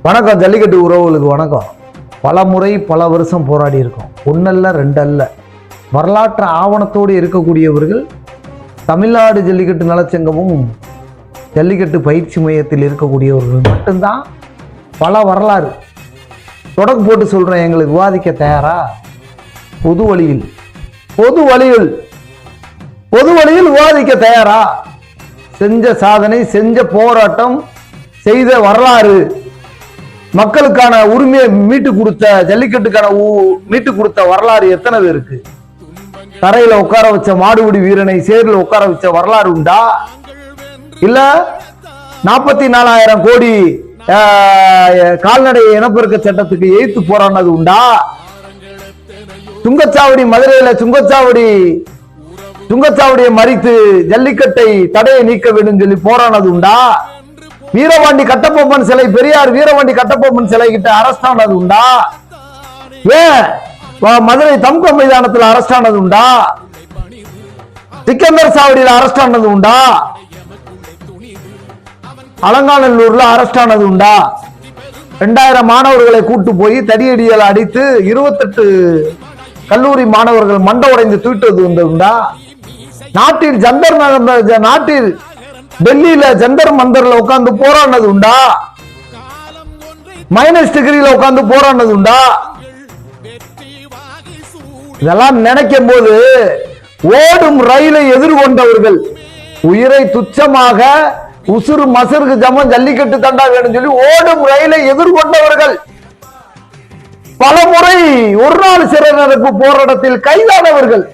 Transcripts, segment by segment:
வணக்கம் ஜல்லிக்கட்டு உறவுகளுக்கு வணக்கம். பல முறை பல வருஷம் போராடி இருக்கோம். ஒன்னல்ல ரெண்டல்ல, வரலாற்று ஆவணத்தோடு இருக்கக்கூடியவர்கள் தமிழ்நாடு ஜல்லிக்கட்டு நலச்சங்கமும் ஜல்லிக்கட்டு பயிற்சி மையத்தில் இருக்கக்கூடியவர்கள் மட்டும்தான். பல வரலாறு தொடக்கு போட்டு சொல்றேன், எங்களுக்கு விவாதிக்க தயாரா? பொது வழியில் விவாதிக்க தயாரா? செஞ்ச சாதனை, செஞ்ச போராட்டம், செய்த வரலாறு, மக்களுக்கான உரிமையை மீட்டு கொடுத்த, ஜல்லிக்கட்டுக்கான மீட்டு கொடுத்த வரலாறு எத்தனை பேருக்கு? தரையில உட்கார வச்ச மாடுபிடி வீரனை சேர்ல உட்கார வச்ச வரலாறு உண்டா? இல்ல 44,000 கோடி கால்நடை இனப்பெருக்க சட்டத்துக்கு எதிர்த்து போராடினது உண்டா? சுங்கச்சாவடி மதுரையில சுங்கச்சாவடியை மறித்து ஜல்லிக்கட்டை தடையை நீக்க வேண்டும் சொல்லி போராடினது உண்டா? வீரபாண்டி கட்டபொம்மன் சிலை, பெரியார் வீரபாண்டி கட்டபொம்மன் சிலை கிட்ட அரெஸ்ட் ஆனது உண்டா? ஏன் மதுரை தம்க மைதானத்தில் அரெஸ்ட் ஆனது உண்டா? சிக்கந்தர் சாவடியில் அரெஸ்ட் ஆனது உண்டா? அலங்காநல்லூர்ல அரெஸ்ட் ஆனது உண்டா? 2000 மாணவர்களை கூட்டு போய் தடியடியால் அடித்து 28 கல்லூரி மாணவர்கள் மண்டை உடைந்து தூக்கிட்டது உண்டா? நாட்டில் டெல்லியில ஜந்தர் மந்தர்ல உட்கார்ந்து போராடினது உண்டா? மைனஸ் டிகிரியில உட்கார்ந்து போராடினது உண்டா? இதெல்லாம் நினைக்கும் போது ஓடும் ரயிலை எதிர்கொண்டவர்கள், உயிரை துச்சமாக உசுறு மசருக்கு ஜமம் ஜல்லிக்கட்டு தண்டா வேணும் சொல்லி ஓடும் ரயிலை எதிர்கொண்டவர்கள், பல முறை ஒரு நாள் சிறை நடப்பு போராட்டத்தில் கைதானவர்கள்,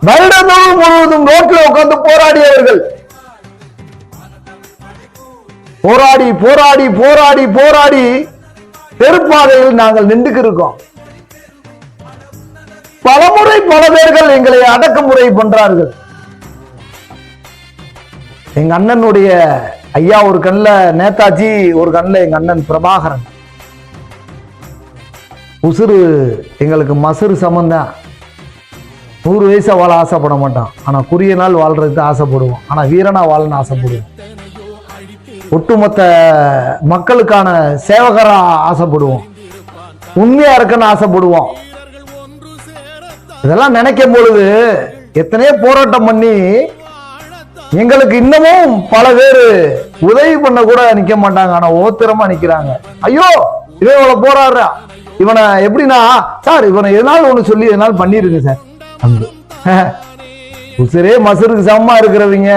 வருடங்கள் முழுவதும் ரோட்டில் உட்கார்ந்து போராடியவர்கள், போராடி போராடி போராடி போராடி தெருப்பாதையில் நாங்கள் நின்றுக்கு இருக்கோம். பலமுறை பல பேர்கள் எங்களை அடக்குமுறை பண்றார்கள். எங்க அண்ணனுடைய ஐயா ஒரு கண்ணுல நேதாஜி, ஒரு கண்ணுல எங்க அண்ணன் பிரபாகரன். உசுறு எங்களுக்கு மசுறு சமந்தான். 100 வயசா வாழ ஆசைப்பட மாட்டான், ஆனா குறுகிய நாள் வாழ்றதுக்கு ஆசைப்படுவோம். ஆனா வீரனா வாழன்னு ஆசைப்படுவோம். ஒட்டுமொத்த மக்களுக்கான சேவகரா ஆசைப்படுவோம். உண்மையா இருக்குன்னு ஆசைப்படுவோம். இதெல்லாம் நினைக்கும் பொழுது எத்தனையோ போராட்டம் பண்ணி எங்களுக்கு இன்னமும் பல பேர் உதவி பண்ண கூட நிக்க மாட்டாங்க. ஆனா ஓத்திரமா நிக்கிறாங்க. ஐயோ இவன் இவ்வளவு போராடுறா, இவனை எப்படின்னா சார் இவனை எதனால ஒண்ணு சொல்லி எதனால பண்ணிருங்க சார். உசுரே மசருக்கு சமமா இருக்கிறவங்க